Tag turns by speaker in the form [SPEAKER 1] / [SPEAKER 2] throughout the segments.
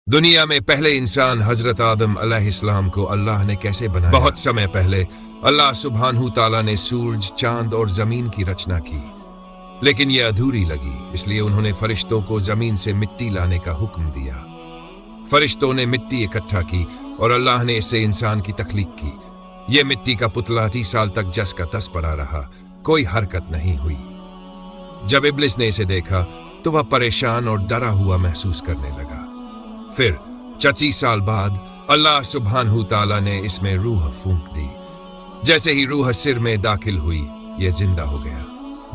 [SPEAKER 1] दुनिया में पहले इंसान हजरत आदम अलैहिस्सलाम को अल्लाह ने कैसे बनाया। बहुत समय पहले अल्लाह सुब्हानहू ताला ने सूरज, चांद और जमीन की रचना की, लेकिन यह अधूरी लगी। इसलिए उन्होंने फरिश्तों को जमीन से मिट्टी लाने का हुक्म दिया। फरिश्तों ने मिट्टी इकट्ठा की और अल्लाह ने इससे इंसान की तख्लीक की। यह मिट्टी का पुतला 30 साल तक जस का तस पड़ा रहा, कोई हरकत नहीं हुई। जब इब्लिस ने इसे देखा तो वह परेशान और डरा हुआ महसूस करने लगा। फिर 25 साल बाद अल्लाह सुब्हानहू ताला ने इसमें रूह फूंक दी। जैसे ही रूह सिर में दाखिल हुई, यह जिंदा हो गया।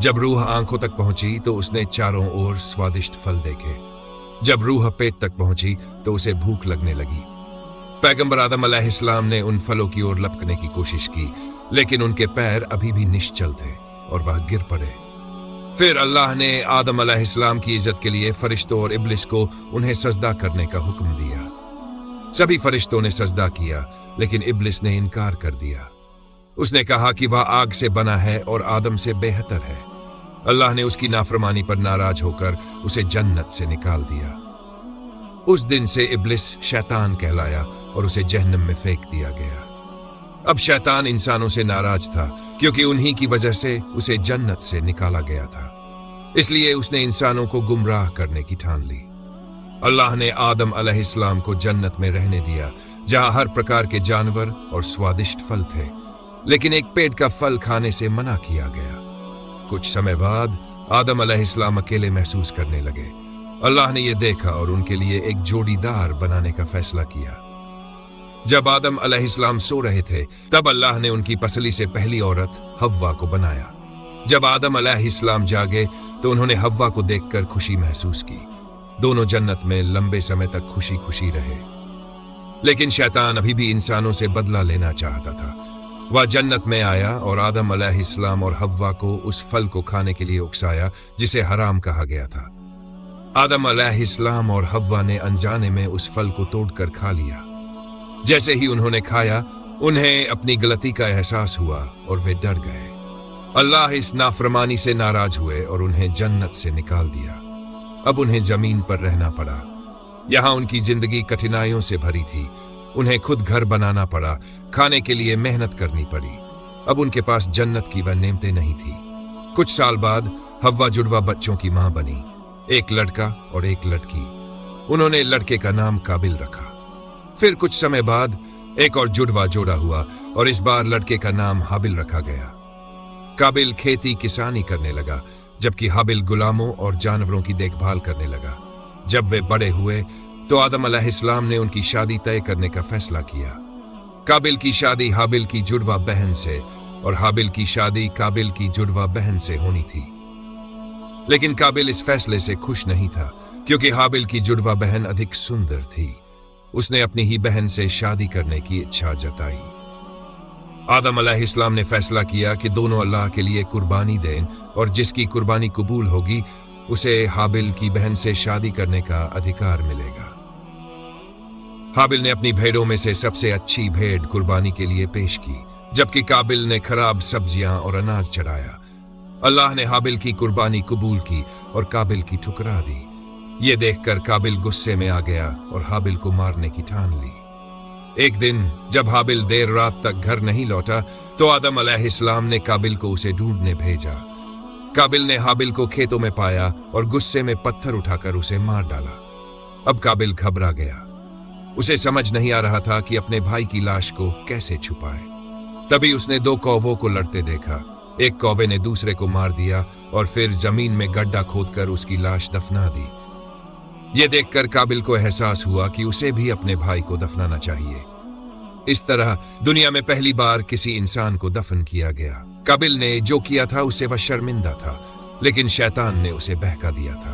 [SPEAKER 1] जब रूह आंखों तक पहुंची तो उसने चारों ओर स्वादिष्ट फल देखे। जब रूह पेट तक पहुंची तो उसे भूख लगने लगी। पैगंबर आदम अलैहिस्सलाम ने उन फलों की ओर लपकने की कोशिश की, लेकिन उनके पैर अभी भी निश्चल थे और वह गिर पड़े। फिर अल्लाह ने आदम अलैहिस्सलाम की इज्जत के लिए फरिश्तों और इब्लिस को उन्हें सजदा करने का हुक्म दिया। सभी फरिश्तों ने सजदा किया, लेकिन इब्लिस ने इनकार कर दिया। उसने कहा कि वह आग से बना है और आदम से बेहतर है। अल्लाह ने उसकी नाफरमानी पर नाराज होकर उसे जन्नत से निकाल दिया। उस दिन से इब्लिस शैतान कहलाया और उसे जहन्नम में फेंक दिया गया। अब शैतान इंसानों से नाराज था, क्योंकि उन्हीं की वजह से उसे जन्नत से निकाला गया था। इसलिए उसने इंसानों को गुमराह करने की ठान ली। अल्लाह ने आदम अलैहिस्सलाम को जन्नत में रहने दिया, जहां हर प्रकार के जानवर और स्वादिष्ट फल थे, लेकिन एक पेड़ का फल खाने से मना किया गया। कुछ समय बाद आदम अलैहिस्सलाम अकेले महसूस करने लगे। अल्लाह ने यह देखा और उनके लिए एक जोड़ीदार बनाने का फैसला किया। जब आदम अलैहिस्सलाम सो रहे थे, तब अल्लाह ने उनकी पसली से पहली औरत हव्वा को बनाया। जब आदम अलैहिस्सलाम जागे तो उन्होंने हव्वा को देखकर खुशी महसूस की। दोनों जन्नत में लंबे समय तक खुशी खुशी रहे। लेकिन शैतान अभी भी इंसानों से बदला लेना चाहता था। वह जन्नत में आया और आदम अलैहिस्सलाम और हव्वा को उस फल को खाने के लिए उकसाया जिसे हराम कहा गया था। आदम अलैहिस्सलाम और हव्वा ने अनजाने में उस फल को तोड़कर खा लिया। जैसे ही उन्होंने खाया, उन्हें अपनी गलती का एहसास हुआ और वे डर गए। अल्लाह इस नाफरमानी से नाराज हुए और उन्हें जन्नत से निकाल दिया। अब उन्हें जमीन पर रहना पड़ा। यहां उनकी जिंदगी कठिनाइयों से भरी थी। उन्हें खुद घर बनाना पड़ा, खाने के लिए मेहनत करनी पड़ी। अब उनके पास जन्नत की वह नेमतें नहीं थी। कुछ साल बाद हव्वा जुड़वा बच्चों की मां बनी, एक लड़का और एक लड़की। उन्होंने लड़के का नाम काबिल रखा। फिर कुछ समय बाद एक और जुड़वा जोड़ा हुआ और इस बार लड़के का नाम हाबिल रखा गया। काबिल खेती किसानी करने लगा, जबकि हाबिल गुलामों और जानवरों की देखभाल करने लगा। जब वे बड़े हुए तो आदम अलैहिस्सलाम ने उनकी शादी तय करने का फैसला किया। काबिल की शादी हाबिल की जुड़वा बहन से और हाबिल की शादी काबिल की जुड़वा बहन से होनी थी। लेकिन काबिल इस फैसले से खुश नहीं था, क्योंकि हाबिल की जुड़वा बहन अधिक सुंदर थी। उसने अपनी ही बहन से शादी करने की इच्छा जताई। आदम अलैहिस्सलाम ने फैसला किया कि दोनों अल्लाह के लिए कुर्बानी दें और जिसकी कुर्बानी कबूल होगी उसे हाबिल की बहन से शादी करने का अधिकार मिलेगा। हाबिल ने अपनी भेड़ों में से सबसे अच्छी भेड़ कुर्बानी के लिए पेश की, जबकि काबिल ने खराब सब्जियां और अनाज चढ़ाया। अल्लाह ने हाबिल की कुर्बानी कबूल की और काबिल की ठुकरा दी। ये देखकर काबिल गुस्से में आ गया और हाबिल को मारने की ठान ली। एक दिन जब हाबिल देर रात तक घर नहीं लौटा तो आदम अलैहिस्सलाम ने काबिल को उसे ढूंढने भेजा। काबिल ने हाबिल को खेतों में पाया और गुस्से में पत्थर उठाकर उसे मार डाला। अब काबिल घबरा गया। उसे समझ नहीं आ रहा था कि अपने भाई की लाश को कैसे छुपाए। तभी उसने 2 कौवों को लड़ते देखा। एक कौवे ने दूसरे को मार दिया और फिर जमीन में गड्ढा खोदकर उसकी लाश दफना दी। यह देखकर काबिल को एहसास हुआ कि उसे भी अपने भाई को दफनाना चाहिए। इस तरह दुनिया में पहली बार किसी इंसान को दफन किया गया। काबिल ने जो किया था उससे वह शर्मिंदा था, लेकिन शैतान ने उसे बहका दिया था।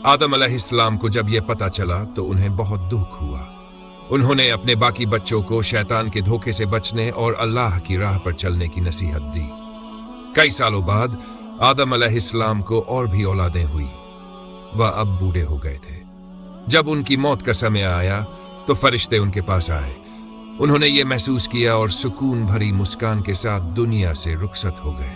[SPEAKER 1] आदम अलैहिस्सलाम को जब यह पता चला तो उन्हें बहुत दुख हुआ। उन्होंने अपने बाकी बच्चों को शैतान के धोखे से बचने और अल्लाह की राह पर चलने की नसीहत दी। कई सालों बाद आदम अलैहिस्सलाम को और भी औलादें हुई। वह अब बूढ़े हो गए थे। जब उनकी मौत का समय आया तो फरिश्ते उनके पास आए। उन्होंने ये महसूस किया और सुकून भरी मुस्कान के साथ दुनिया से रुखसत हो गए।